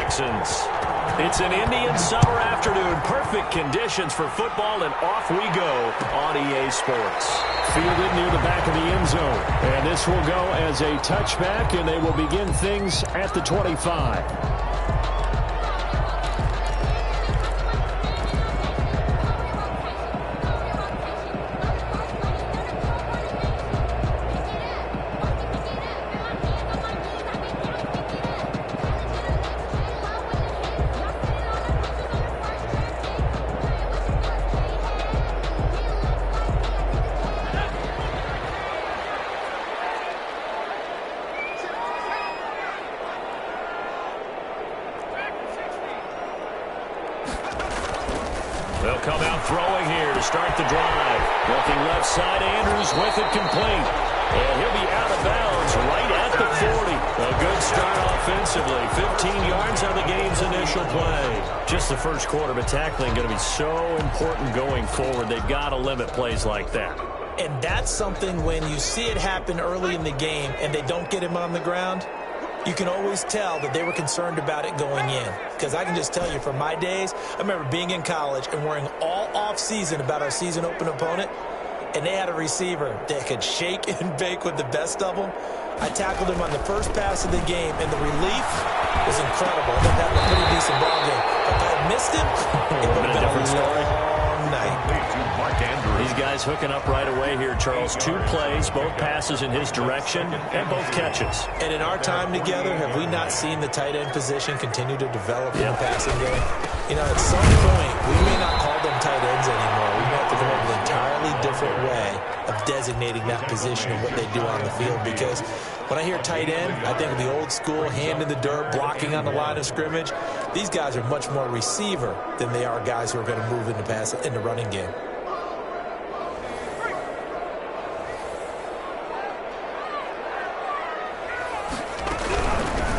Texans. It's an Indian summer afternoon. Perfect conditions for football, and off we go on EA Sports. Fielded near the back of the end zone. And this will go as a touchback, and they will begin things at the 25. They'll come out throwing here to start the drive. Looking left side, Andrews with it complete. And he'll be out of bounds right at the 40. A good start offensively. 15 yards on the game's initial play. Just the first quarter, but tackling going to be so important going forward. They've got to limit plays like that. And that's something when you see it happen early in the game and they don't get him on the ground, you can always tell that they were concerned about it going in. Because I can just tell you from my days, I remember being in college and worrying all off-season about our season open opponent, and they had a receiver that could shake and bake with the best of them. I tackled him on the first pass of the game, and the relief was incredible. I ended up having a pretty decent ball game. But if I had missed him, it would have been a different story. Night. These guys hooking up right away here, Charles. 2 plays, both passes in his direction, and both catches. And in our time together, have we not seen the tight end position continue to develop in the passing game? You know, at some point, we may not call them tight ends anymore. We may have to come up with an entirely different way of designating that position and what they do on the field. Because when I hear tight end, I think of the old school, hand in the dirt, blocking on the line of scrimmage. These guys are much more receiver than they are guys who are going to move into pass in the running game.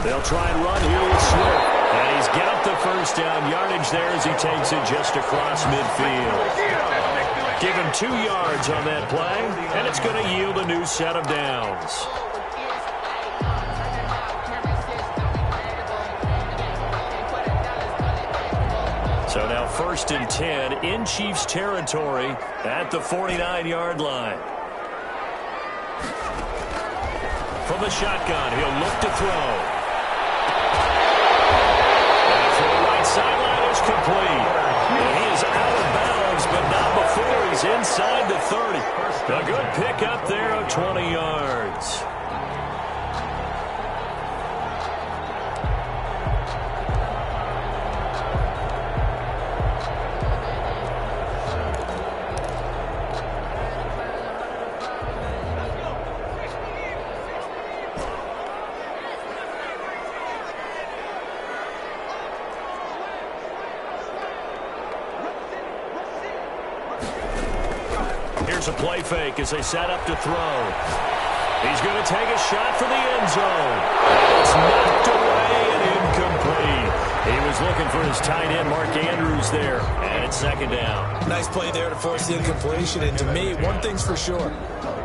They'll try and run here with Swift. And he's got the first down yardage there as he takes it just across midfield. Give him 2 yards on that play, and it's going to yield a new set of downs. So now 1st and 10 in Chiefs territory at the 49-yard line. From the shotgun, he'll look to throw. Sideline is complete. And he is out of bounds, but not before he's inside the 30. A good pickup there of 20 yards. Here's a play fake as they set up to throw. He's going to take a shot for the end zone. It's knocked away and incomplete. He was looking for his tight end, Mark Andrews, there. And it's 2nd down. Nice play there to force the incompletion. And to me, one thing's for sure.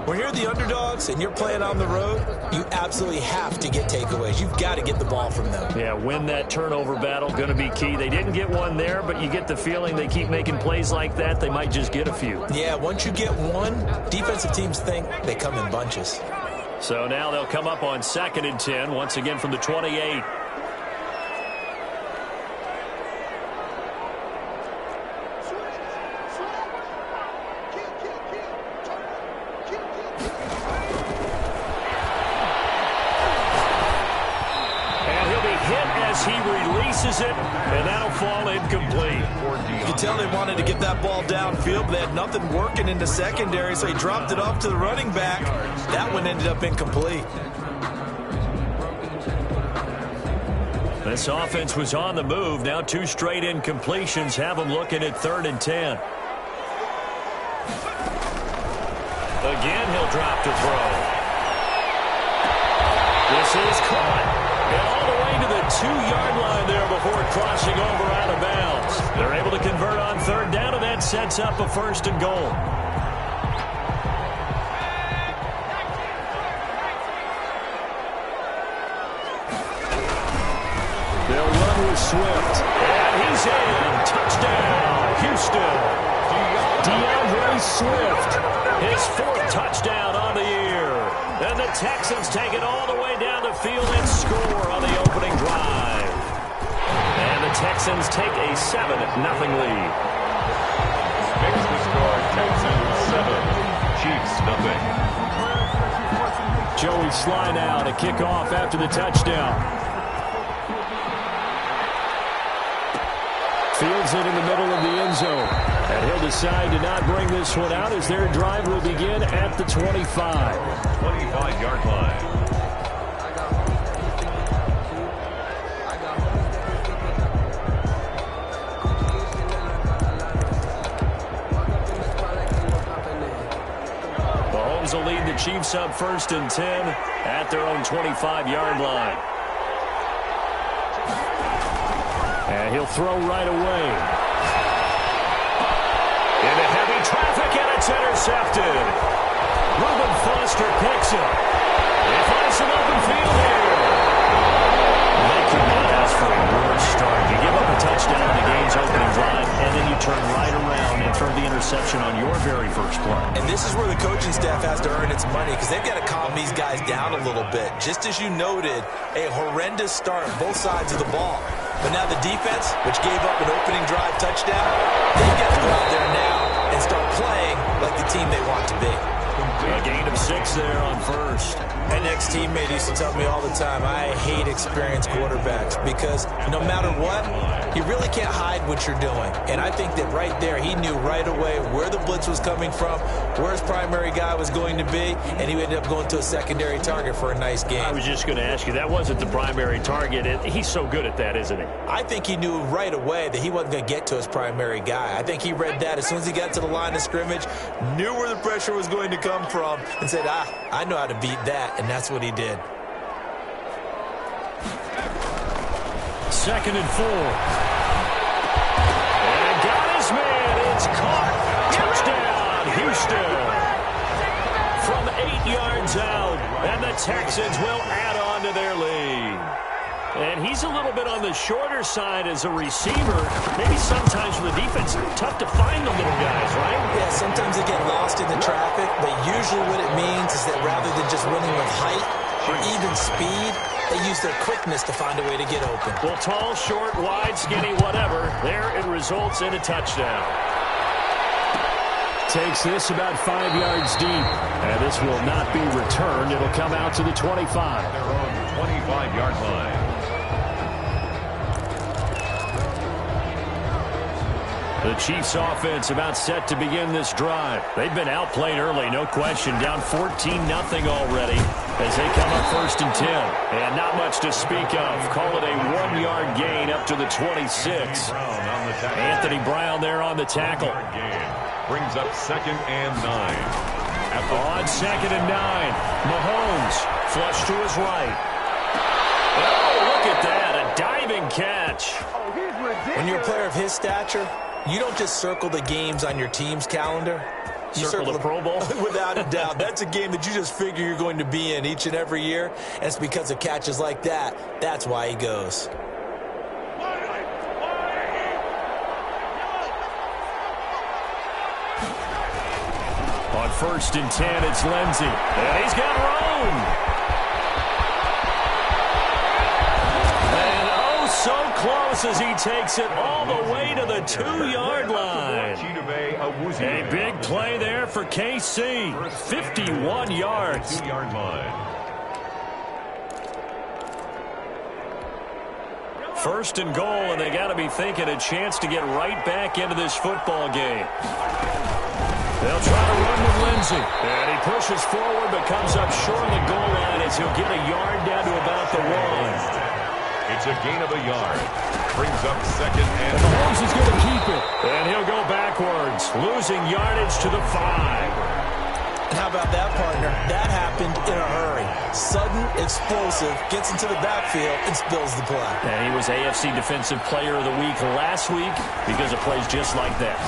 When you're the underdogs and you're playing on the road, you absolutely have to get takeaways. You've got to get the ball from them. Yeah, win that turnover battle, going to be key. They didn't get one there, but you get the feeling they keep making plays like that, they might just get a few. Yeah, once you get one, defensive teams think they come in bunches. So now they'll come up on 2nd and 10, once again from the 28. He releases it, and that'll fall incomplete. You can tell they wanted to get that ball downfield, but they had nothing working in the secondary, so he dropped it off to the running back. That one ended up incomplete. This offense was on the move. Now 2 straight incompletions have them looking at 3rd and 10. Again, he'll drop to throw. This is caught. And all the way to the 2-yard line there before crossing over out of bounds. They're able to convert on 3rd down, and that sets up a 1st and goal. They'll run run with Swift. And he's in. Touchdown, Houston. DeAndre Swift. His 4th touchdown on the year. And the Texans take it all the way down the field and score on the opening drive. And the Texans take a 7-0 lead. Makes the score Texans 7, Chiefs 0. Joey Sly now to kick off after the touchdown. Fields it in the middle of the end zone. And he'll decide to not bring this one out as their drive will begin at the 25. 25-yard line. Mahomes will lead the Chiefs up 1st and 10 at their own 25-yard line. And he'll throw right away. Into heavy traffic, and it's intercepted. Reuben Foster picks it. He finds some open field here. They could not ask for a worse start. You give up a touchdown on the game's opening drive, and then you turn right around and throw the interception on your very first play. And this is where the coaching staff has to earn its money because they've got to calm these guys down a little bit. Just as you noted, a horrendous start both sides of the ball. But now the defense, which gave up an opening drive touchdown, they've got to go out there now and start playing like the team they want to be. A gain of 6 there on 1st. An ex-teammate used to tell me all the time, I hate experienced quarterbacks because no matter what, you really can't hide what you're doing. And I think that right there, he knew right away where the blitz was coming from, where his primary guy was going to be, and he ended up going to a secondary target for a nice game. I was just going to ask you, that wasn't the primary target. He's so good at that, isn't he? I think he knew right away that he wasn't going to get to his primary guy. I think he read that as soon as he got to the line of scrimmage, knew where the pressure was going to come from, and said, I know how to beat that, and that's what he did. 2nd and 4. And got his man. It's caught. Touchdown, Houston. From 8 yards out, and the Texans will add on to their lead. And he's a little bit on the shorter side as a receiver. Maybe sometimes for the defense, tough to find the little guys, right? Yeah, sometimes they get lost in the traffic, but usually what it means is that rather than just winning with height or even speed, they use their quickness to find a way to get open. Well, tall, short, wide, skinny, whatever, there it results in a touchdown. Takes this about 5 yards deep. And this will not be returned. It'll come out to the 25. Their own 25-yard line. The Chiefs offense about set to begin this drive. They've been outplayed early, no question. Down 14-0 already as they come up 1st and 10. And not much to speak of. Call it a 1-yard gain up to the 26. Anthony Brown there on the tackle. Brings up 2nd and 9. On 2nd and 9. Mahomes flush to his right. Oh, look at that. A diving catch. When you're a player of his stature, you don't just circle the games on your team's calendar. You circle the Pro Bowl? Without a doubt. That's a game that you just figure you're going to be in each and every year. And it's because of catches like that. That's why he goes. On 1st and 10, it's Lindsey. And he's got room. And oh, so close as he takes it all the way to the 2-yard line. A big play there for KC. 51 yards. 2-yard line. 1st and goal, and they got to be thinking a chance to get right back into this football game. They'll try to run with Lindsey. And he pushes forward but comes up short of the goal line as he'll get a yard down to about the 1. It's a gain of a yard. Brings up 2nd and Mahomes is going to keep it. And he'll go backwards, losing yardage to the 5. And how about that, partner? That happened in a hurry. Sudden, explosive, gets into the backfield, and spills the play. And he was AFC Defensive Player of the Week last week because of plays just like that.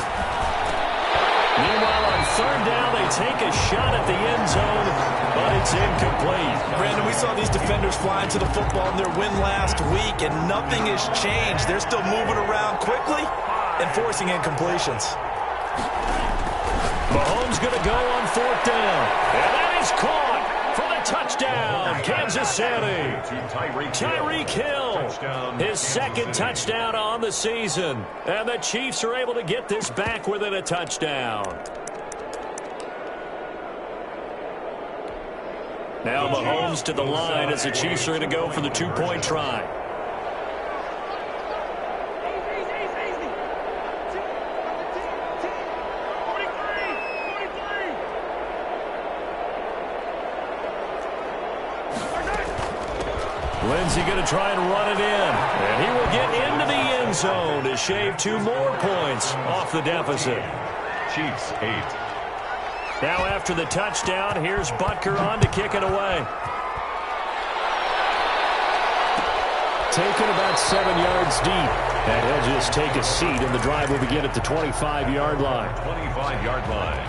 Meanwhile, on 3rd down, they take a shot at the end zone. but it's incomplete. Brandon, we saw these defenders flying to the football in their win last week, and nothing has changed. They're still moving around quickly and forcing incompletions. Mahomes going to go on 4th down. And that is caught for the touchdown, Kansas City. Tyreek Hill, his 2nd touchdown on the season. And the Chiefs are able to get this back within a touchdown. Now Mahomes to the line as the Chiefs are going to go for the 2-point try. Lindsey going to try and run it in. And he will get into the end zone to shave 2 more points off the deficit. Chiefs 8. Now after the touchdown, here's Butker on to kick it away. Taken about 7 yards deep. And he'll just take a seat, and the drive will begin at the 25-yard line. 25-yard line.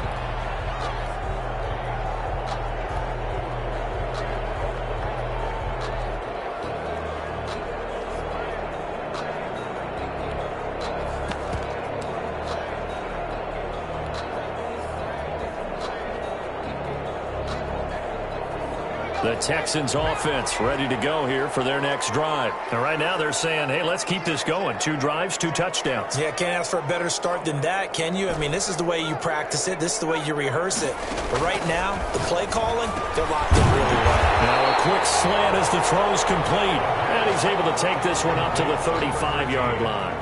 The Texans offense ready to go here for their next drive. And right now they're saying, hey, let's keep this going. 2 drives, 2 touchdowns. Yeah, can't ask for a better start than that, can you? I mean, this is the way you practice it. This is the way you rehearse it. But right now, the play calling, they're locked in really well. Now a quick slant as the throw's complete. And he's able to take this one up to the 35-yard line.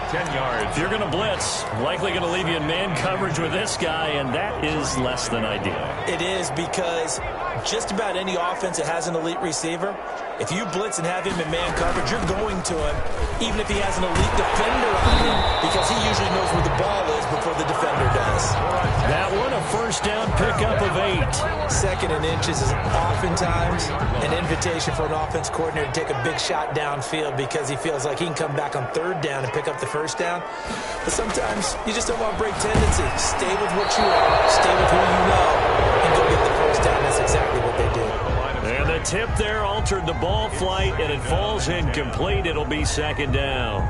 10 yards. If you're going to blitz, likely going to leave you in man coverage with this guy, and that is less than ideal. It is, because just about any offense that has an elite receiver, if you blitz and have him in man coverage, you're going to him, even if he has an elite defender on him, because he usually knows where the ball is before the defender does. That one, a first down pickup of 8. 2nd and inches is oftentimes an invitation for an offense coordinator to take a big shot downfield because he feels like he can come back on 3rd down and pick up the first down. But sometimes you just don't want to break tendency. Stay with what you are, stay with who you know, and go get the first down. That's exactly what they do. And the tip there altered the ball flight, and it falls incomplete. It'll be 2nd down.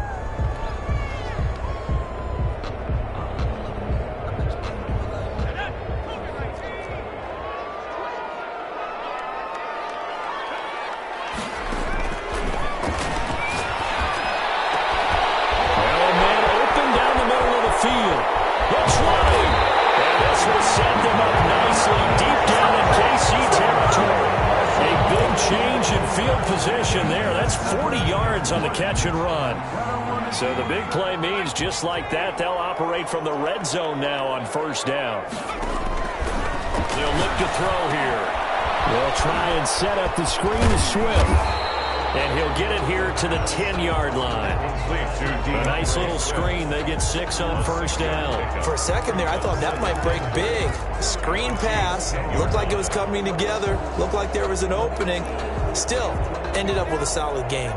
Well, a man open down the middle of the field. Looks right. And this will set them up nicely deep down in KC territory. A big change in field position there. That's 40 yards on the catch and run. So the big play means just like that, they'll operate from the red zone now on 1st down. They'll look to throw here. They'll try and set up the screen to Swift. And he'll get it here to the 10-yard line. A nice little screen. They get 6 on 1st down. For a second there, I thought that might break big. Screen pass. Looked like it was coming together. Looked like there was an opening. Still, ended up with a solid game.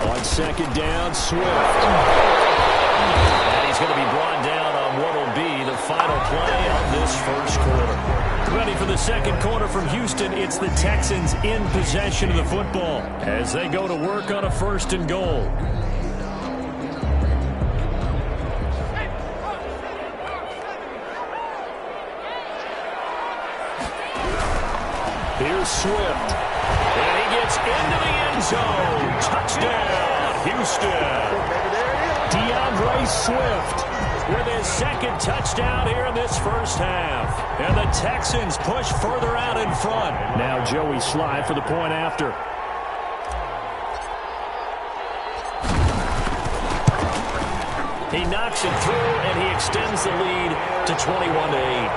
On 2nd down, Swift. And he's going to be brought down on what will be the final play of this 1st quarter. Ready for the 2nd quarter from Houston. It's the Texans in possession of the football as they go to work on a 1st and goal. Here's Swift. And he gets into the end zone. Touchdown, Houston. DeAndre Swift with his 2nd touchdown here in this 1st half. And the Texans push further out in front. Now Joey Sly for the point after. He knocks it through, and he extends the lead to 21-8.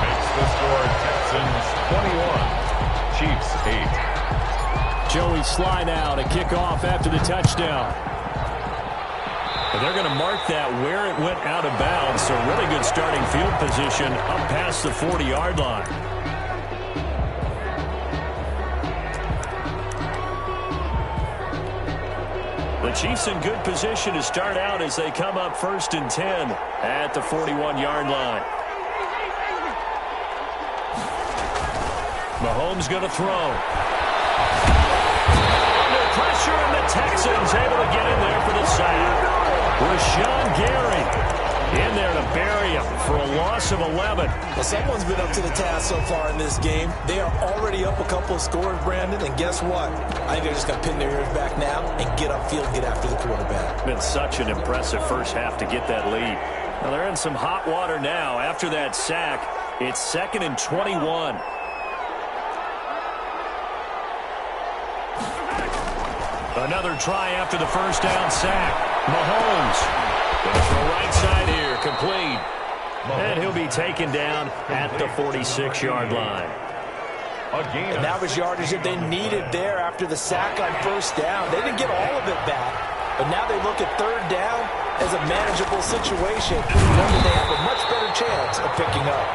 Makes the score Texans 21, Chiefs 8. Joey Sly now to kick off after the touchdown. And they're going to mark that where it went out of bounds. So really good starting field position up past the 40-yard line. The The Chiefs in good position to start out as they come up 1st and 10 at the 41-yard line. Mahomes going to throw. Under pressure, and the Texans able to get in there for the sack. Rashawn Gary in there to bury him for a loss of 11. Well, someone's been up to the task so far in this game. They are already up a couple of scores, Brandon, and guess what? I think they're just going to pin their ears back now and get upfield and get after the quarterback. Been such an impressive first half to get that lead. Now they're in some hot water now. After that sack, it's 2nd and 21. Another try after the first down sack. Mahomes going to throw right side here, complete. And he'll be taken down at the 46-yard line. And that was yardage that they needed there after the sack on first down. They didn't get all of it back, but now they look at 3rd down as a manageable situation, one that they have a much better chance of picking up.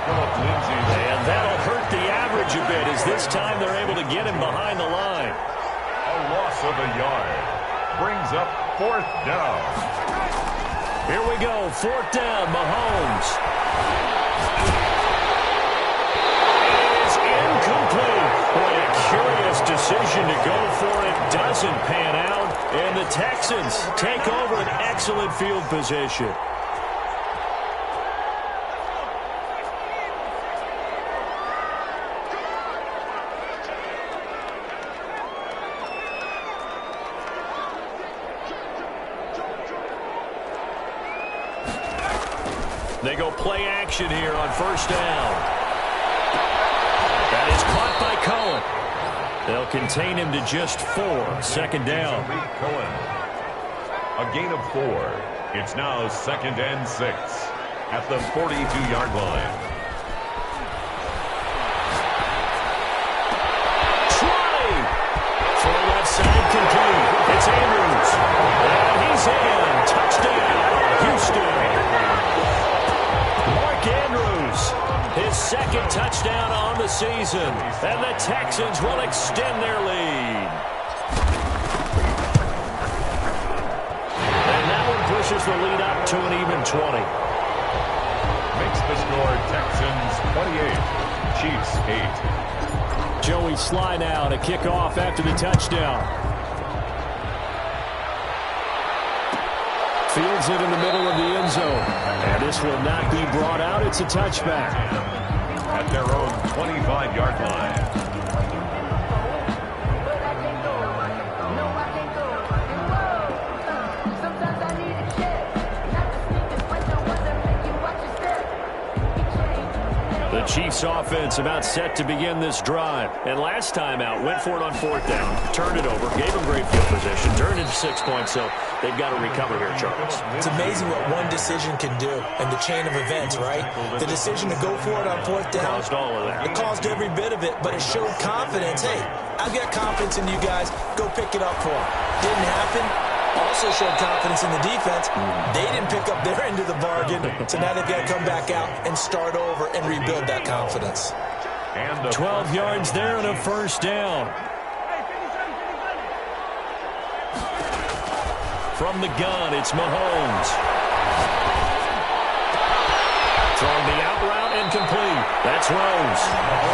And that'll hurt the average a bit as this time they're able to get him behind the line. A loss of a yard brings up 4th down. Here we go, 4th down, Mahomes. It is incomplete. Boy, a curious decision to go for it. Doesn't pan out, and the Texans take over an excellent field position. They go play action here on first down. That is caught by Cohen. They'll contain him to just 4. 2nd down. Cohen. A gain of 4. It's now 2nd and 6 at the 42-yard line. Try for left side complete. It's Andrews. And he's in. Touchdown, Houston. Andrews, his 2nd touchdown on the season, and the Texans will extend their lead. And that one pushes the lead up to an even 20. Makes the score Texans 28, Chiefs 8. Joey Sly now to kick off after the touchdown. Fields it in the middle of the end zone. And this will not be brought out. It's a touchback. At their own 25-yard line. The Chiefs offense about set to begin this drive. And last time out, went for it on 4th down, turned it over, gave them great field position, turned into 6 points, so they've got to recover here, Charles. It's amazing what one decision can do in the chain of events, right? The decision to go for it on 4th down. Caused all of that. It caused every bit of it, but it showed confidence. Hey, I've got confidence in you guys. Go pick it up for them. Didn't happen. Also showed confidence in the defense. They didn't pick up their end of the bargain, so now they've got to come back out and start over and rebuild that confidence. And 12 yards there and a first down. From the gun, it's Mahomes. Throwing the out route incomplete. That's Rose.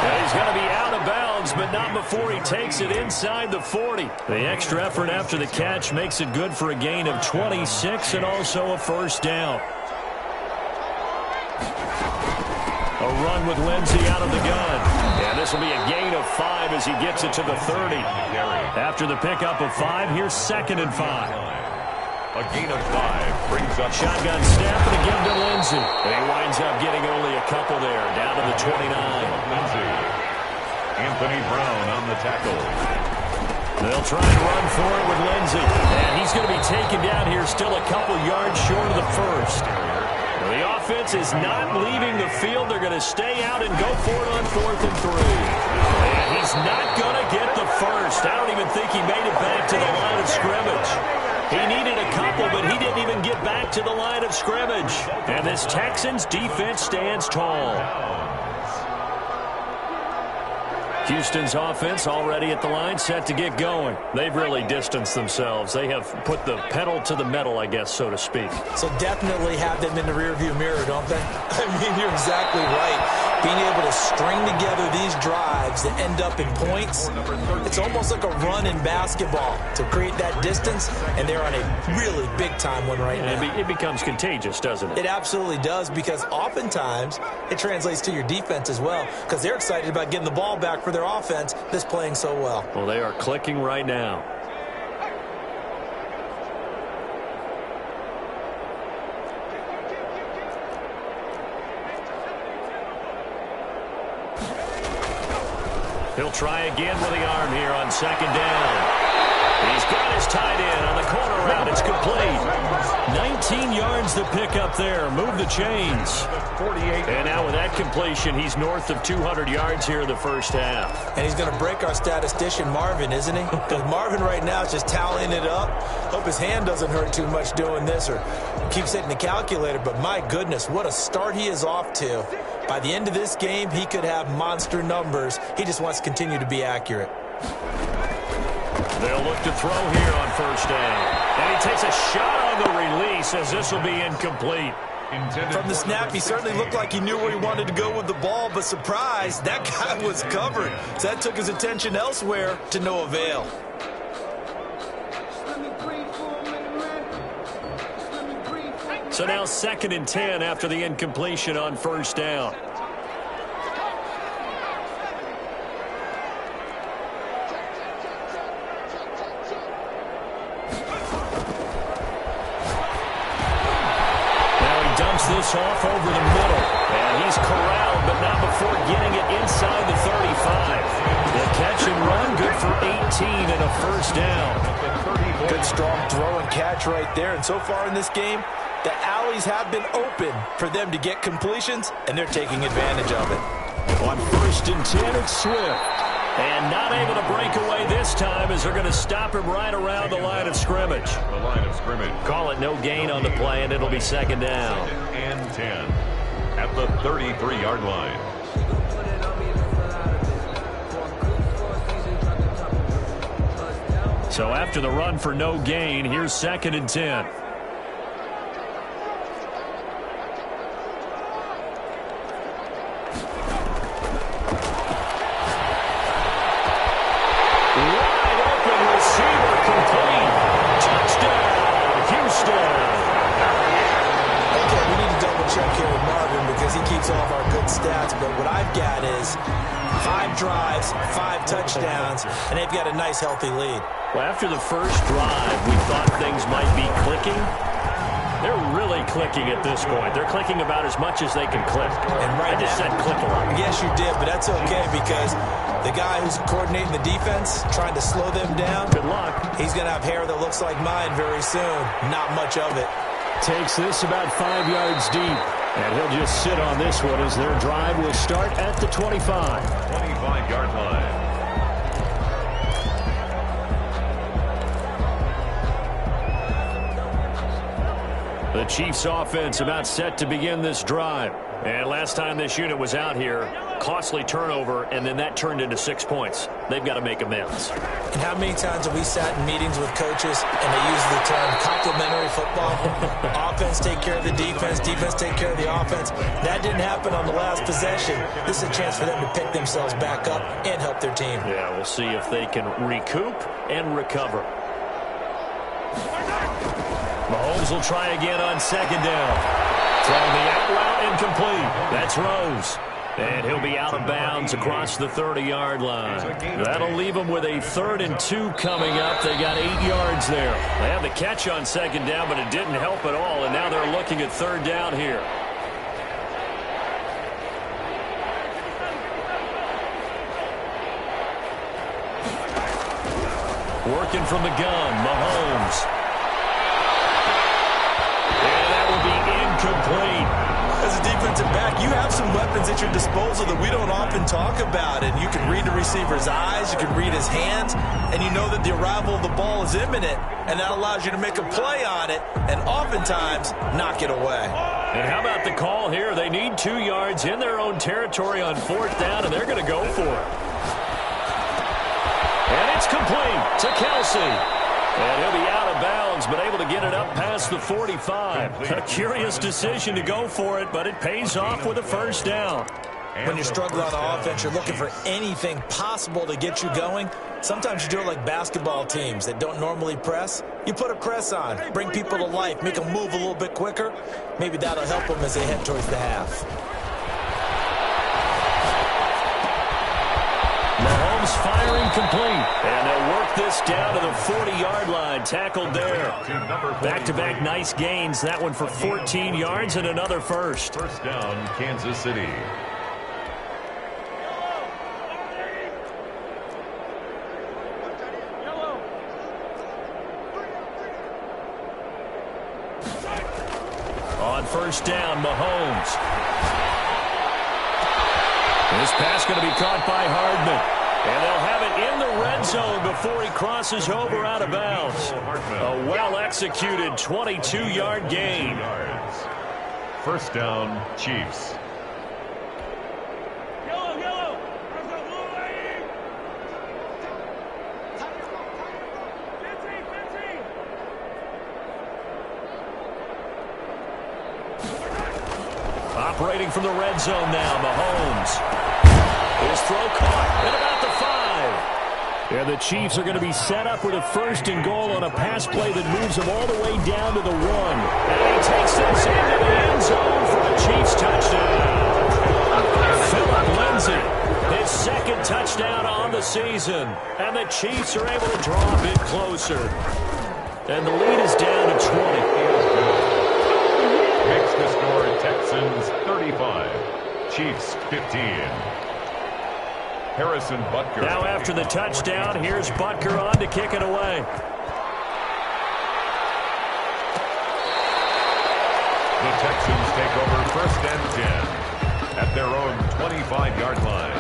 And he's going to be out of bounds, but not before he takes it inside the 40. The extra effort after the catch makes it good for a gain of 26 and also a first down. A run with Lindsey out of the gun. And this will be a gain of 5 as he gets it to the 30. After the pickup of 5, here's 2nd and 5. A gain of 5 brings up shotgun snap and again to Lindsey. And he winds up getting only a couple there, down to the 29. Lindsey. Anthony Brown on the tackle. They'll try and run for it with Lindsey. And he's going to be taken down here still a couple yards short of the first. The offense is not leaving the field. They're going to stay out and go for it on 4th and 3. And he's not going to get the first. I don't even think he made it back to the line of scrimmage. He needed a couple, but he didn't even get back to the line of scrimmage. And this Texans defense stands tall. Houston's offense already at the line, set to get going. They've really distanced themselves. They have put the pedal to the metal, I guess, so to speak. So definitely have them in the rearview mirror, don't they? I mean, you're exactly right. Being able to string together these drives that end up in points, it's almost like a run in basketball to create that distance, and they're on a really big-time one right now. It becomes contagious, doesn't it? It absolutely does, because oftentimes it translates to your defense as well, because they're excited about getting the ball back for their offense that's playing so well. Well, they are clicking right now. He'll try again with the arm here on second down. He's got his tight end on the corner route. It's complete. 19 yards to pick up there. Move the chains. And now with that completion, he's north of 200 yards here in the first half. And he's going to break our statistician, Marvin, isn't he? Because Marvin right now is just tallying it up. Hope his hand doesn't hurt too much doing this or keeps hitting the calculator. But my goodness, what a start he is off to. By the end of this game, he could have monster numbers. He just wants to continue to be accurate. They'll look to throw here on first down. And he takes a shot on the release as this will be incomplete. From the snap, he certainly looked like he knew where he wanted to go with the ball, but surprise, that guy was covered. So that took his attention elsewhere to no avail. So now 2nd and 10 after the incompletion on first down. This off over the middle, and he's corralled, but not before getting it inside the 35. The catch and run, good for 18 and a first down. Good strong throw and catch right there, and so far in this game, the alleys have been open for them to get completions, and they're taking advantage of it. On 1st and 10, it's Swift. And not able to break away this time as they're going to stop him right around the line of scrimmage. The line of scrimmage. Call it no gain on the play, and it'll be 2nd down. 2nd and 10 at the 33-yard line. So after the run for no gain, here's 2nd and 10. All of our good stats, but what I've got is 5 drives, 5 touchdowns, and they've got a nice healthy lead. Well, after the first drive, we thought things might be clicking. They're really clicking at this point. They're clicking about as much as they can click. And right I just said click a lot. Yes, you did, but that's okay because the guy who's coordinating the defense, trying to slow them down, good luck. He's going to have hair that looks like mine very soon. Not much of it. Takes this about 5 yards deep. And he'll just sit on this one as their drive will start at the 25. 25-yard line. The Chiefs offense about set to begin this drive. And last time this unit was out here, costly turnover, and then that turned into 6 points. They've got to make amends. And how many times have we sat in meetings with coaches and they use the term complementary football? Offense take care of the defense, defense take care of the offense. That didn't happen on the last possession. This is a chance for them to pick themselves back up and help their team. Yeah, we'll see if they can recoup and recover. Mahomes will try again on 2nd down. Throwing the out route incomplete. That's Rose. And he'll be out of bounds across the 30-yard line. That'll leave them with a 3rd and 2 coming up. They got 8 yards there. They had the catch on 2nd down, but it didn't help at all. And now they're looking at 3rd down here. Working from the gun, Mahomes. Incomplete. As a defensive back, you have some weapons at your disposal that we don't often talk about. And you can read the receiver's eyes, you can read his hands, and you know that the arrival of the ball is imminent. And that allows you to make a play on it and oftentimes knock it away. And how about the call here? They need 2 yards in their own territory on 4th down, and they're going to go for it. It's complete to Kelsey. And he'll be out of bounds, but able to get it up past the 45. A curious decision to go for it, but it pays off with a first down. When you're struggling on offense, you're looking for anything possible to get you going. Sometimes you do it like basketball teams that don't normally press. You put a press on, bring people to life, make them move a little bit quicker. Maybe that'll help them as they head towards the half. Mahomes firing complete. And they'll work this down to the 40-yard line. Tackled there. Back-to-back nice gains. That one for 14 yards and another first. First down, Kansas City. On first down, Mahomes. This pass going to be caught by Hardman. And they'll have it in the red zone before he crosses over out of bounds. A well-executed 22-yard gain. First down, Chiefs. Operating from the red zone now, Mahomes. His throw caught at about the 5. And the Chiefs are going to be set up with a first and goal on a pass play that moves them all the way down to the 1. And he takes this into the end zone for a Chiefs touchdown. Phillip Lindsay, his second touchdown on the season. And the Chiefs are able to draw a bit closer. And the lead is down to 20. Makes the score Texans 35, Chiefs 15. Harrison Butker. Now after the touchdown, here's Butker on to kick it away. The Texans take over first and 10 at their own 25-yard line.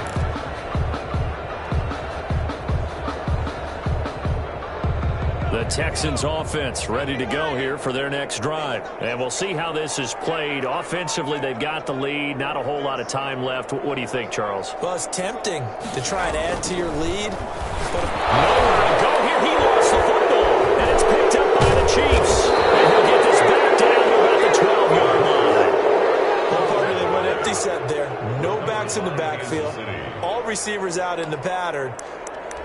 The Texans offense ready to go here for their next drive. And we'll see how this is played. Offensively, they've got the lead. Not a whole lot of time left. What do you think, Charles? Well, it's tempting to try and add to your lead. But nowhere to go here. He lost the football. And it's picked up by the Chiefs. And he'll get this back down to about the 12-yard line. Well, partner, they went empty set there. No backs in the backfield. All receivers out in the pattern.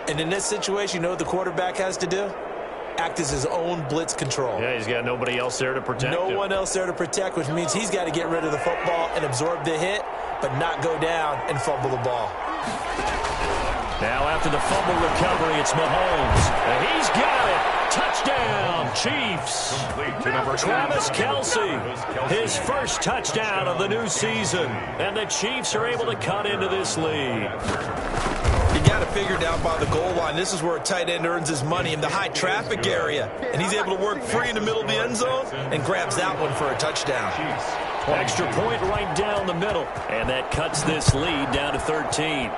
And in this situation, you know what the quarterback has to do? Act as his own blitz control. Yeah, he's got nobody else there to protect him. No one else there to protect, which means he's got to get rid of the football and absorb the hit, but not go down and fumble the ball. Now after the fumble recovery, it's Mahomes. And he's got it. Touchdown, Chiefs. Travis Kelce, his first touchdown of the new season. And the Chiefs are able to cut into this lead. You got to figure down by the goal line. This is where a tight end earns his money, in the high traffic area. And he's able to work free in the middle of the end zone and grabs that one for a touchdown. Extra point right down the middle. And that cuts this lead down to 13.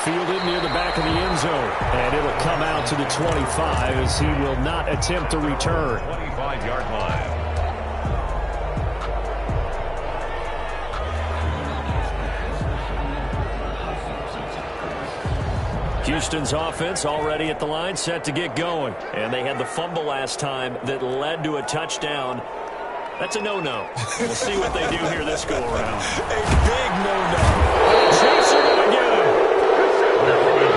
Fielded near the back of the end zone. And it'll come out to the 25 as he will not attempt a return. 25-yard line. Houston's offense already at the line, set to get going. And they had the fumble last time that led to a touchdown. That's a no-no. We'll see what they do here this go-around. A big no-no. The Chiefs are going to get him.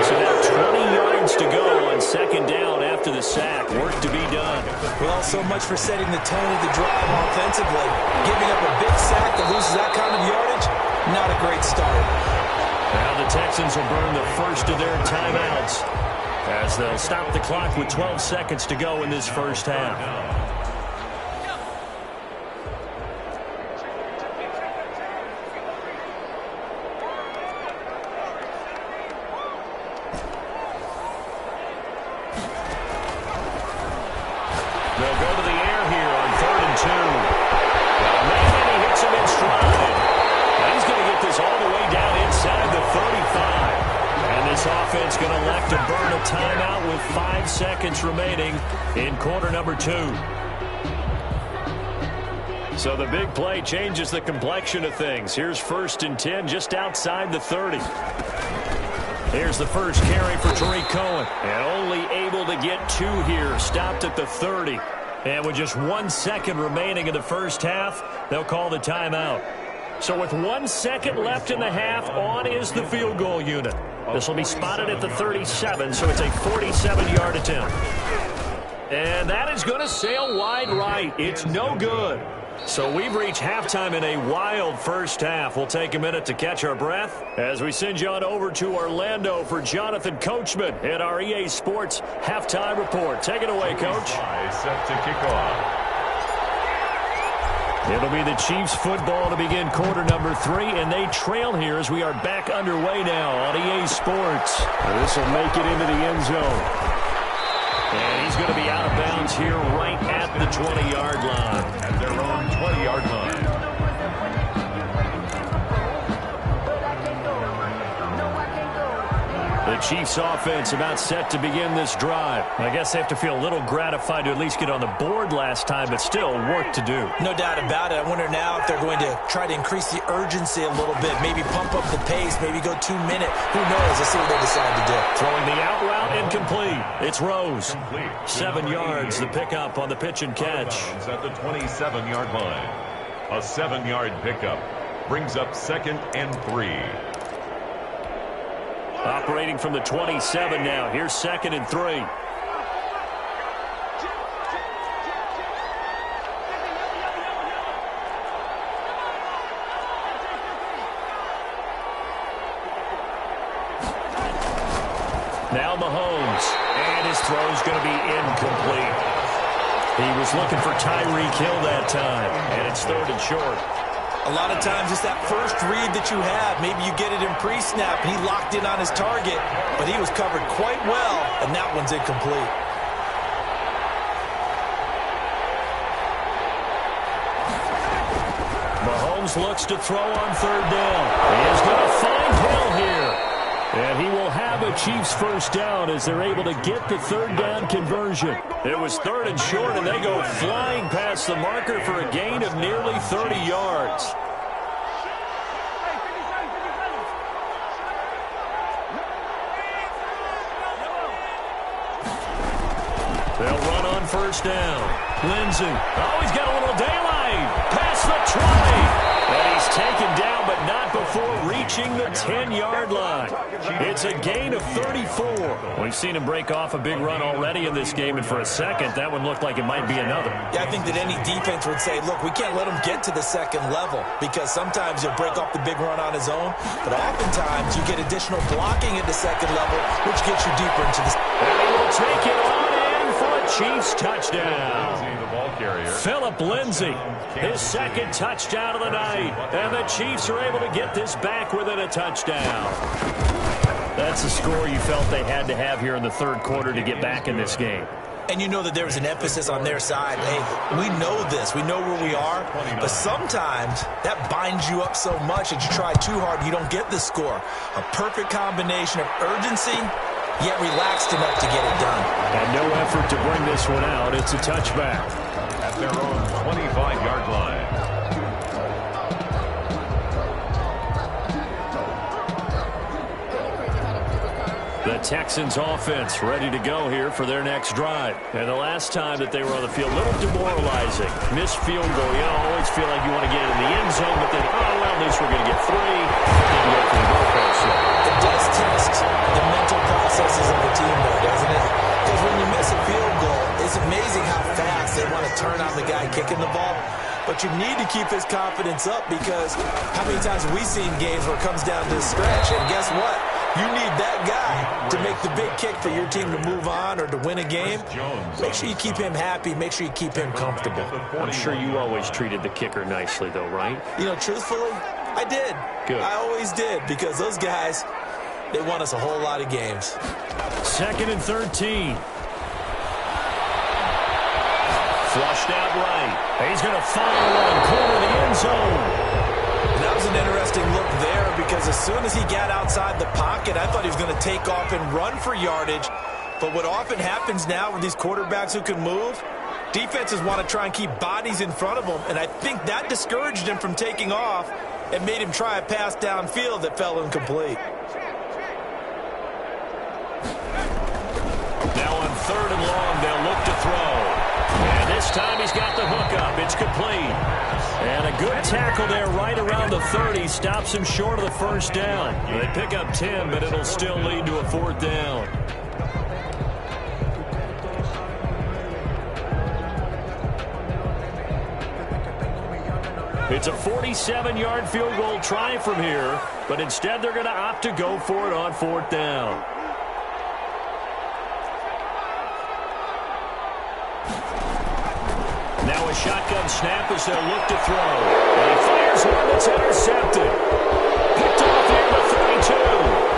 So now 20 yards to go on second down after the sack. Work to be done. Well, so much for setting the tone of the drive offensively. Giving up a big sack that loses that kind of yardage, not a great start. Now the Texans will burn the first of their timeouts as they'll stop the clock with 12 seconds to go in this first half. They'll go to the air here on 3rd and 2. Maybe he hits him in stride. Now he's going to get this all the way down inside the 35. And this offense going to elect to burn a timeout with 5 seconds remaining in quarter number 2. So the big play changes the complexion of things. Here's 1st and 10 just outside the 30. Here's the first carry for Tariq Cohen. And only able to get 2 here. Stopped at the 30. And with just 1 second remaining in the first half, they'll call the timeout. So with 1 second left in the half, on is the field goal unit. This will be spotted at the 37, so it's a 47-yard attempt. And that is going to sail wide right. It's no good. So we've reached halftime in a wild first half. We'll take a minute to catch our breath as we send you on over to Orlando for Jonathan Coachman at our EA Sports Halftime Report. Take it away, Coach. Set to kick off. It'll be the Chiefs football to begin quarter number 3, and they trail here as we are back underway now on EA Sports. This will make it into the end zone. And he's going to be out of bounds here right at the 20-yard line. At their own 20-yard line. The Chiefs offense about set to begin this drive. I guess they have to feel a little gratified to at least get on the board last time, but still work to do. No doubt about it. I wonder now if they're going to try to increase the urgency a little bit, maybe pump up the pace, maybe go 2 minute. Who knows? Let's see what they decide to do. Throwing the out route incomplete. It's Rose. 7 yards, the pickup on the pitch and catch. At the 27-yard line. A 7-yard pickup brings up 2nd and 3. Operating from the 27 now. Here's 2nd and 3. Now Mahomes. And his throw's going to be incomplete. He was looking for Tyreek Hill that time. And it's 3rd and short. A lot of times it's that first read that you have. Maybe you get it in pre-snap, and he locked in on his target, but he was covered quite well, and that one's incomplete. Mahomes looks to throw on 3rd down. He is going to find Hill here. And he will have a Chiefs first down as they're able to get the 3rd down conversion. It was 3rd and short, and they go flying past the marker for a gain of nearly 30 yards. They'll run on 1st down. Lindsey. Oh, he's got a little daylight. Past the 20. And he's taken down, but not before reaching the 10-yard line. It's a gain of 34. We've seen him break off a big run already in this game, and for a second, that one looked like it might be another. Yeah, I think that any defense would say, look, we can't let him get to the 2nd level, because sometimes he'll break off the big run on his own, but oftentimes you get additional blocking at the 2nd level, which gets you deeper into the... And he will take it on in for a Chiefs touchdown. Phillip Lindsay, his 2nd touchdown of the night. And the Chiefs are able to get this back within a touchdown. That's the score you felt they had to have here in the 3rd quarter to get back in this game. And you know that there was an emphasis on their side. Hey, we know this. We know where we are. But sometimes that binds you up so much that you try too hard and you don't get the score. A perfect combination of urgency, yet relaxed enough to get it done. And no effort to bring this one out. It's a touchback. At their own 25-yard line. The Texans offense ready to go here for their next drive. And the last time that they were on the field, a little demoralizing. Missed field goal. You always feel like you want to get it in the end zone, but then, oh, well, at least we're going to get 3. Didn't go for the goalpost. It does test the mental processes of the team, though, doesn't it? Because when you miss a field goal, it's amazing how fast they want to turn on the guy kicking the ball. But you need to keep his confidence up, because how many times have we seen games where it comes down to the stretch, and guess what? You need that guy to make the big kick for your team to move on or to win a game. Make sure you keep him happy. Make sure you keep him comfortable. I'm sure you always treated the kicker nicely, though, right? You know, truthfully, I did. Good. I always did, because those guys, they won us a whole lot of games. 2nd and 13. Flushed out right. He's going to fire one, corner the end zone. That was an interesting look there, because as soon as he got outside the pocket, I thought he was going to take off and run for yardage. But what often happens now with these quarterbacks who can move, defenses want to try and keep bodies in front of them, and I think that discouraged him from taking off and made him try a pass downfield that fell incomplete. Now on 3rd and long, they'll look to throw. And this time he's got the hook up. It's complete. And a good tackle there right around the 30. Stops him short of the first down. They pick up 10, but it'll still lead to a 4th down. It's a 47-yard field goal try from here, but instead they're going to opt to go for it on 4th down. Now a shotgun snap as they'll look to throw. And he fires one that's intercepted. Picked off here at the 32.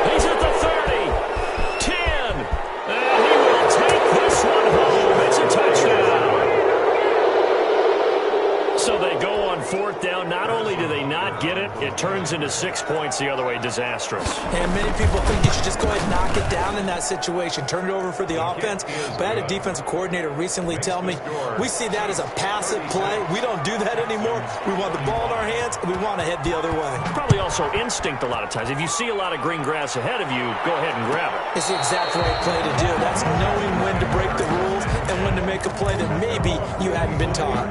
He's at the 30. 10. And he will take this one home. It's a touchdown. So they go on 4th down. Not only do they not get it, it turns into 6 points the other way. Disastrous. And many people think you should just go ahead and knock it down in that situation. Turn it over for the offense. But I had a defensive coordinator recently tell me, we see that as a passive play. We don't do that anymore. We want the ball in our hands, and we want to head the other way. Probably also instinct a lot of times. If you see a lot of green grass ahead of you, go ahead and grab it. It's the exact right play to do. That's knowing when to break the rules and when to make a play that maybe you hadn't been taught.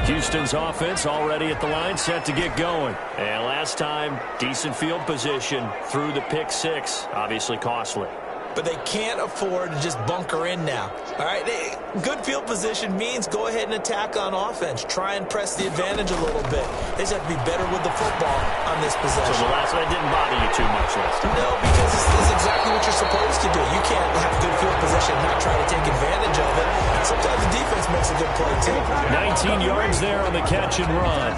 Houston's offense already at the line, set to get going. And last time, decent field position through the pick 6. Obviously costly. But they can't afford to just bunker in now. All right, good field position means go ahead and attack on offense. Try and press the advantage a little bit. They just have to be better with the football on this possession. So the last one didn't bother you too much last time? No, because this is exactly what you're supposed to do. You can't have good field position and not try to take advantage of it. Sometimes the defense makes a good play, too. 19 yards there on the catch and run.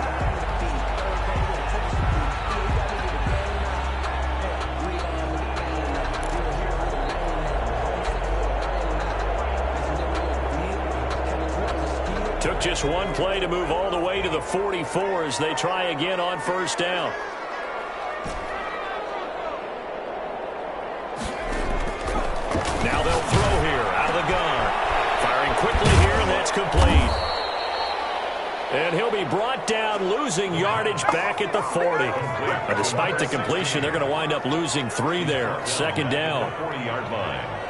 Took just one play to move all the way to the 44 as they try again on 1st down. Now they'll throw here out of the gun. Firing quickly here, and that's complete. And he'll be brought down, losing yardage back at the 40. And despite the completion, they're going to wind up losing 3 there. 2nd down. 40-yard line.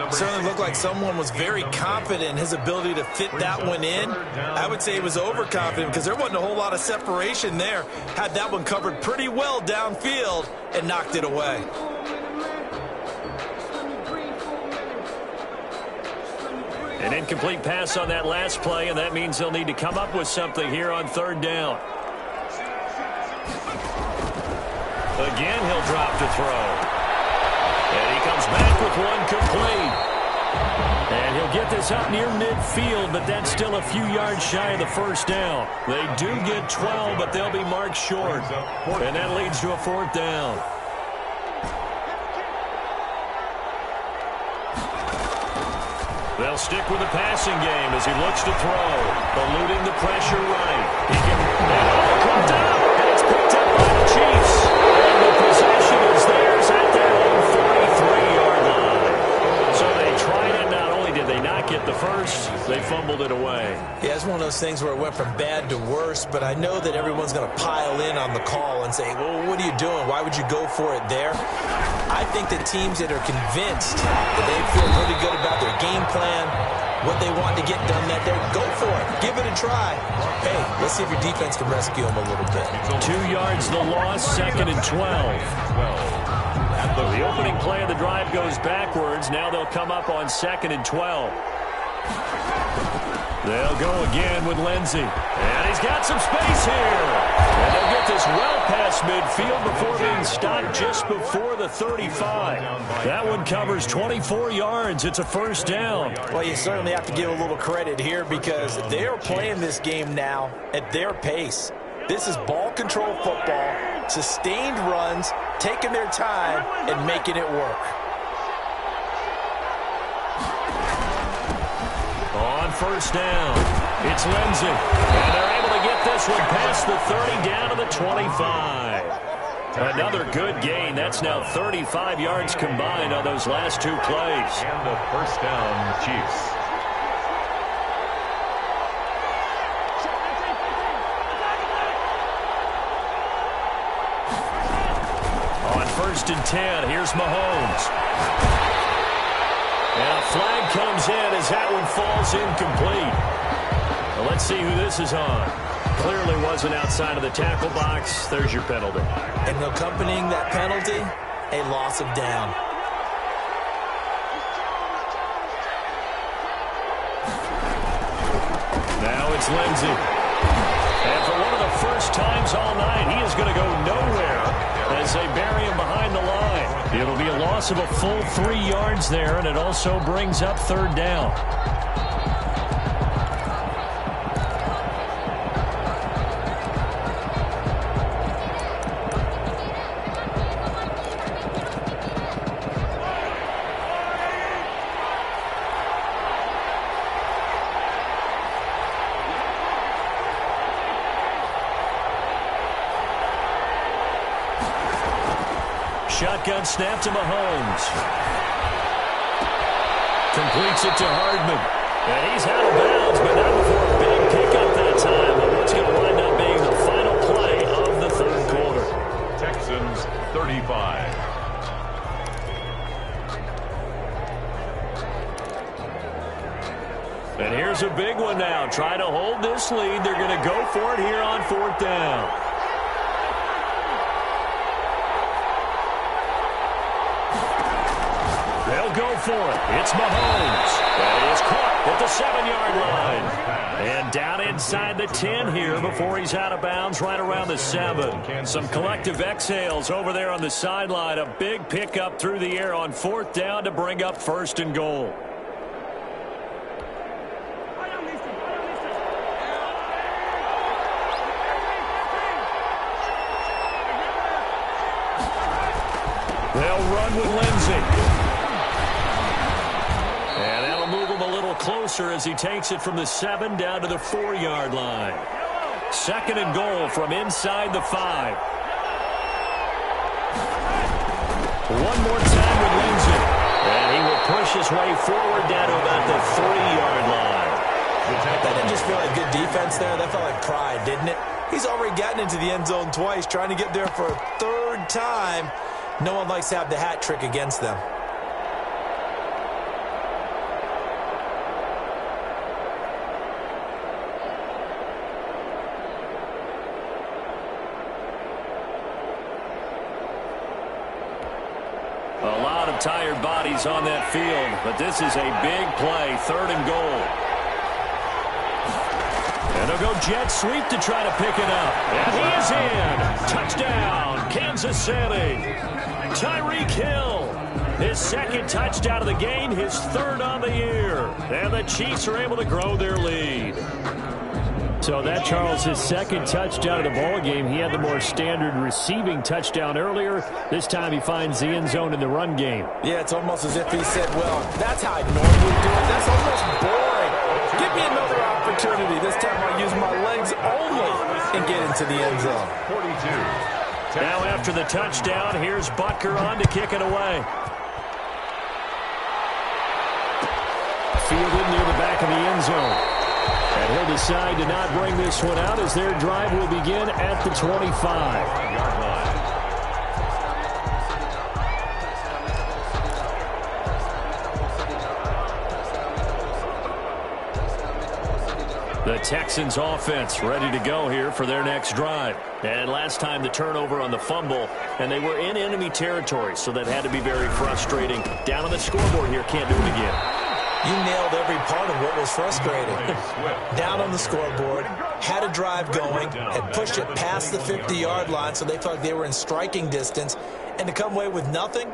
Certainly looked like someone was very confident in his ability to fit that one in. I would say he was overconfident because there wasn't a whole lot of separation there. Had that one covered pretty well downfield and knocked it away. An incomplete pass on that last play, and that means they'll need to come up with something here on 3rd down. Again, he'll drop to throw. And he comes back with one complete. And he'll get this up near midfield, but that's still a few yards shy of the 1st down. They do get 12, but they'll be marked short. And that leads to a 4th down. They'll stick with the passing game as he looks to throw. Eluding the pressure right. He can, and comes down, and it's picked up by the Chiefs. And the possession is theirs at their own 43-yard line. So they tried it. Not only did they not get the first, they fumbled it away. Yeah, it's one of those things where it went from bad to worse, but I know that everyone's going to pile in on the call and say, well, what are you doing? Why would you go for it there? I think the teams that are convinced that they feel pretty good about their game plan, what they want to get done that day, go for it. Give it a try. Hey, let's see if your defense can rescue them a little bit. 2 yards the loss, 2nd and 12. The opening play of the drive goes backwards. Now they'll come up on 2nd and 12. They'll go again with Lindsey. And he's got some space here. And they'll get this well past midfield before being stopped just before the 35. That one covers 24 yards. It's a 1st down. Well, you certainly have to give a little credit here because they're playing this game now at their pace. This is ball control football, sustained runs, taking their time, and making it work. On first down, it's Lindsey. And they're able to get this one past the 30 down to the 25. Another good gain. That's now 35 yards combined on those last two plays. And the first down, Chiefs. First and 10, here's Mahomes. And a flag comes in as that one falls incomplete. Well, let's see who this is on. Clearly wasn't outside of the tackle box. There's your penalty. And accompanying that penalty, a loss of down. Now it's Lindsey. And for one of the first times all night, he is going to go nowhere as they bury him behind the line. It'll be a loss of a full 3 yards there, and it also brings up third down. Shotgun snap to Mahomes. Completes it to Hardman. And he's out of bounds, but not before a big pickup that time. And what's going to wind up being the final play of the third quarter. Texans 35. And here's a big one now. Trying to hold this lead. They're going to go for it here on fourth down. They'll go for it. It's Mahomes. And he is caught at the 7-yard line. And down inside the 10 here before he's out of bounds right around the 7. Some collective exhales over there on the sideline. A big pickup through the air on fourth down to bring up first and goal. They'll run with Lindsey. And that'll move him a little closer as he takes it from the 7 down to the 4-yard line. Second and goal from inside the 5. One more time with Lindsey. And he will push his way forward down to about the 3-yard line. That didn't just feel like good defense there. That felt like pride, didn't it? He's already gotten into the end zone twice, trying to get there for a third time. No one likes to have the hat trick against them. A lot of tired bodies on that field, but this is a big play, third and goal. And they'll go jet sweep to try to pick it up. And he is in. Touchdown, Kansas City. Tyreek Hill, his second touchdown of the game, his third on the year. And the Chiefs are able to grow their lead. So that, Charles, his second touchdown of the ball game. He had the more standard receiving touchdown earlier. This time he finds the end zone in the run game. Yeah, it's almost as if he said, well, that's how I normally do it. That's almost boring. Give me another opportunity. This time I'll use my legs only and get into the end zone. 42. Now after the touchdown, here's Butker on to kick it away. Fielded near the back of the end zone. And he'll decide to not bring this one out as their drive will begin at the 25-yard line. The Texans offense ready to go here for their next drive. And last time the turnover on the fumble, and they were in enemy territory, so that had to be very frustrating. Down on the scoreboard here, can't do it again. You nailed every part of what was frustrating. Down on the scoreboard, had a drive going, had pushed it past the 50-yard line, so they felt like they were in striking distance, and to come away with nothing,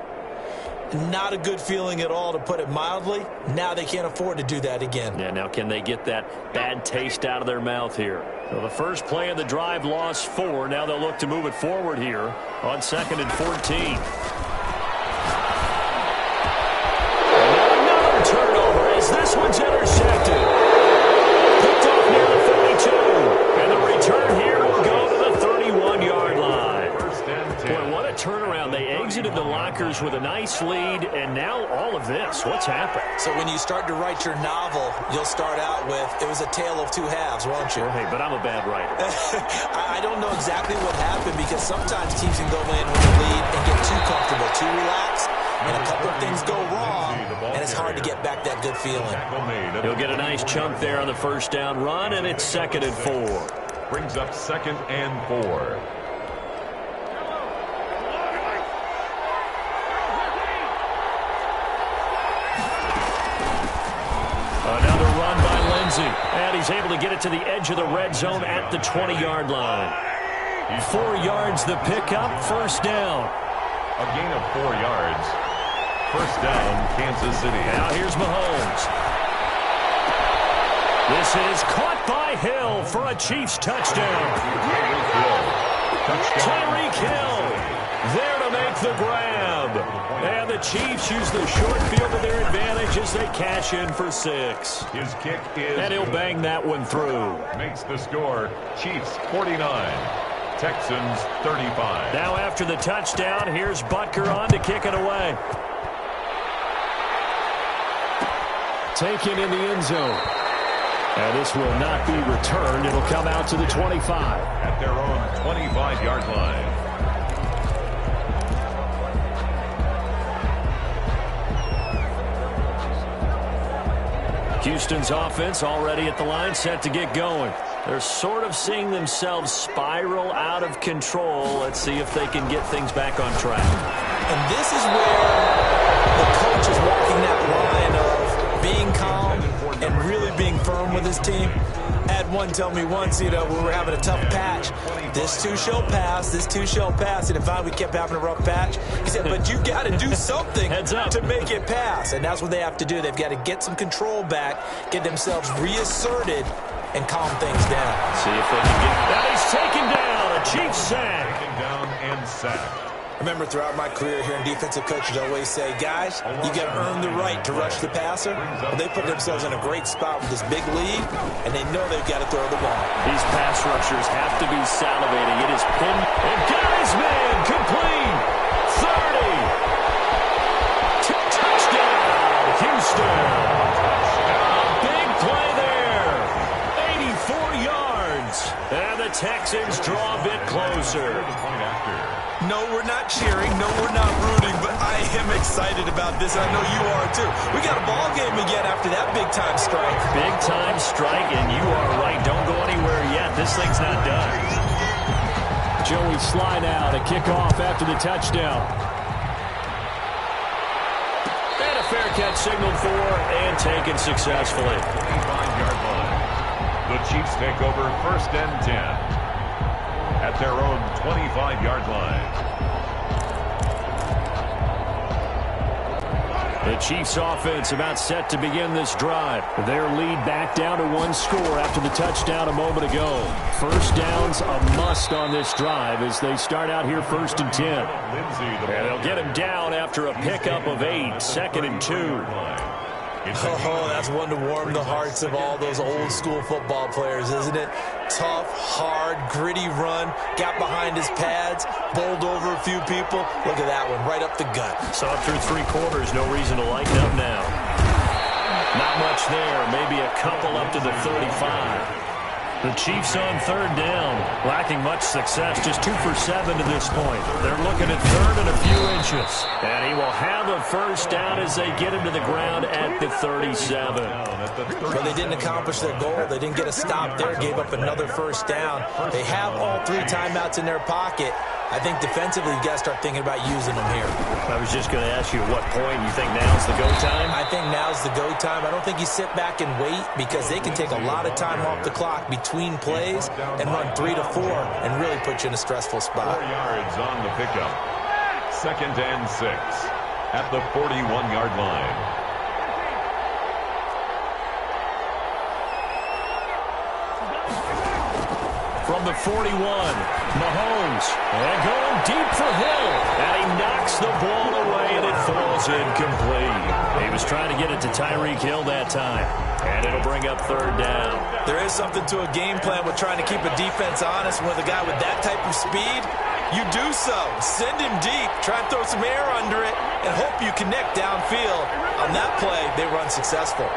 not a good feeling at all, to put it mildly. Now they can't afford to do that again. Yeah, now can they get that bad taste out of their mouth here? Well, the first play of the drive lost 4. Now they'll look to move it forward here on 2nd and 14. Another turnover as this one's intercepted. Picked off near the 32. And the return here will go to the 31-yard line. Boy, what a turnaround. They exited the lockers with a nice lead, and now all of this. What's happened? So when you start to write your novel, you'll start out with, it was a tale of two halves, won't you? Well, hey, but I'm a bad writer. I don't know exactly what happened because sometimes teams can go in with a lead and get too comfortable, too relaxed, and a couple of things go wrong, and it's hard to get back that good feeling. He'll get a nice chunk there on the first down run, and it's 2nd and 4. Brings up 2nd and 4. Another run by Lindsey, and he's able to get it to the edge of the red zone at the 20-yard line. 4 yards the pickup, first down. A gain of 4 yards. First down, Kansas City. Now here's Mahomes. This is caught by Hill for a Chiefs touchdown. Tyreek Hill there to make the grab. And the Chiefs use the short field to their advantage as they cash in for 6. His kick is... And he'll bang that one through. Makes the score Chiefs 49, Texans 35. Now after the touchdown, here's Butker on to kick it away. Taken in the end zone. And this will not be returned. It'll come out to the 25. At their own 25-yard line. Houston's offense already at the line, set to get going. They're sort of seeing themselves spiral out of control. Let's see if they can get things back on track. And this is where the coach is walking that line of being calm and really being firm with his team. I had one tell me once, we were having a tough patch. This too shall pass, this too shall pass. And finally we kept having a rough patch. He said, but you got to do something to make it pass. And that's what they have to do. They've got to get some control back, get themselves reasserted, and calm things down. See if they can get that. He's taken down. A Chiefs sack. Taken down and sacked. I remember throughout my career hearing defensive coaches always say, guys, you got to earn the right to rush the passer. Well, they put themselves in a great spot with this big lead, and they know they've got to throw the ball. These pass rushers have to be salivating. It is pinned and got his man complete. 30. Touchdown, Houston. Big play there. 84 yards. And the Texans draw a bit closer. No, we're not cheering. No, we're not rooting. But I am excited about this. I know you are, too. We got a ball game again after that big-time strike. Big-time strike, and you are right. Don't go anywhere yet. This thing's not done. Joey Sly now to kick off after the touchdown. And a fair catch signaled for and taken successfully. 25-yard line. The Chiefs take over 1st and 10. At their own 25-yard line. The Chiefs offense about set to begin this drive. Their lead back down to 1 score after the touchdown a moment ago. First down's a must on this drive as they start out here 1st and 10. And they'll get him down after a pickup of 8, 2nd and 2. Oh, that's one to warm the hearts of all those old-school football players, isn't it? Tough, hard, gritty run, got behind his pads, bowled over a few people. Look at that one, right up the gut. Saw through 3 quarters, no reason to lighten up now. Not much there, maybe a couple up to the 35. The Chiefs on 3rd down, lacking much success, just 2 for 7 to this point. They're looking at 3rd and a few inches. And he will have a first down as they get him to the ground at the 37. Well, they didn't accomplish their goal. They didn't get a stop there, gave up another first down. They have all 3 timeouts in their pocket. I think defensively, you've got to start thinking about using them here. I was just going to ask you at what point you think now's the go time? I think now's the go time. I don't think you sit back and wait because they can take a lot of time off the clock between plays and run 3 to 4 and really put you in a stressful spot. 4 yards on the pickup. 2nd and 6 at the 41-yard line. from the 41. Mahomes, and going deep for Hill. And he knocks the ball away, and it falls incomplete. He was trying to get it to Tyreek Hill that time. And it'll bring up third down. There is something to a game plan with trying to keep a defense honest. With a guy with that type of speed, you do so. Send him deep. Try and throw some air under it and hope you connect downfield. On that play, they were unsuccessful.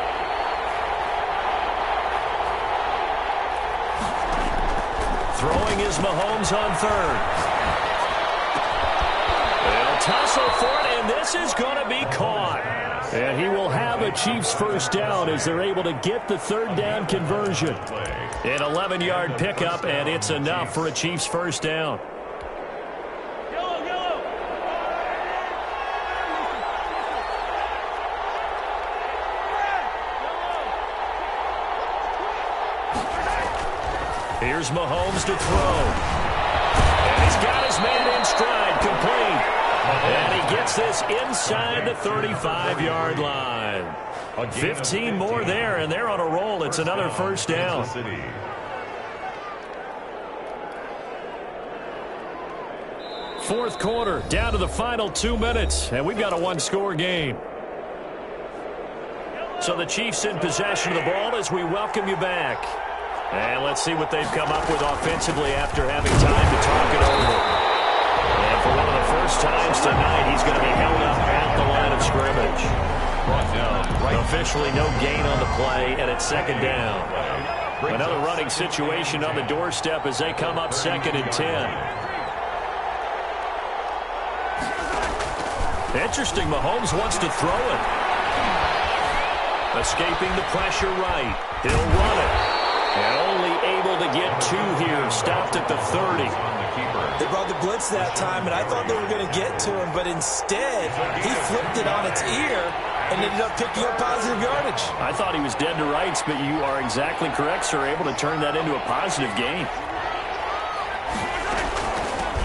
Throwing is Mahomes on third. They'll tussle for it, and this is going to be caught. And he will have a Chiefs first down as they're able to get the third down conversion. An 11-yard pickup, and it's enough for a Chiefs first down. Here's Mahomes to throw. And he's got his man in stride, complete. And he gets this inside the 35-yard line. 15 more there, and they're on a roll. It's another first down. Fourth quarter, down to the final 2 minutes, and we've got a one-score game. So the Chiefs in possession of the ball as we welcome you back. And let's see what they've come up with offensively after having time to talk it over. And for one of the first times tonight, he's going to be held up at the line of scrimmage. Officially no gain on the play, and it's second down. Another running situation on the doorstep as they come up 2nd and 10. Interesting, Mahomes wants to throw it. Escaping the pressure right. He'll run it. And only able to get 2 here. Stopped at the 30. They brought the blitz that time, and I thought they were going to get to him, but instead, he flipped it on its ear and ended up picking up positive yardage. I thought he was dead to rights, but you are exactly correct, sir. Able to turn that into a positive gain.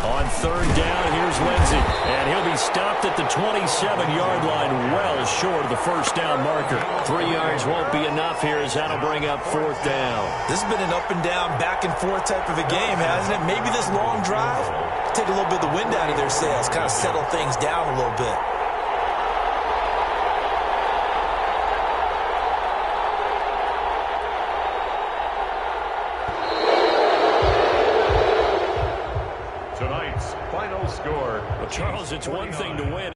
On third down, here's Lindsey. And he'll be stopped at the 27-yard line, well short of the first down marker. 3 yards won't be enough here as that'll bring up fourth down. This has been an up and down, back and forth type of a game, hasn't it? Maybe this long drive, take a little bit of the wind out of their sails, kind of settle things down a little bit. Tonight's final score. Well, Charles, it's one thing to win.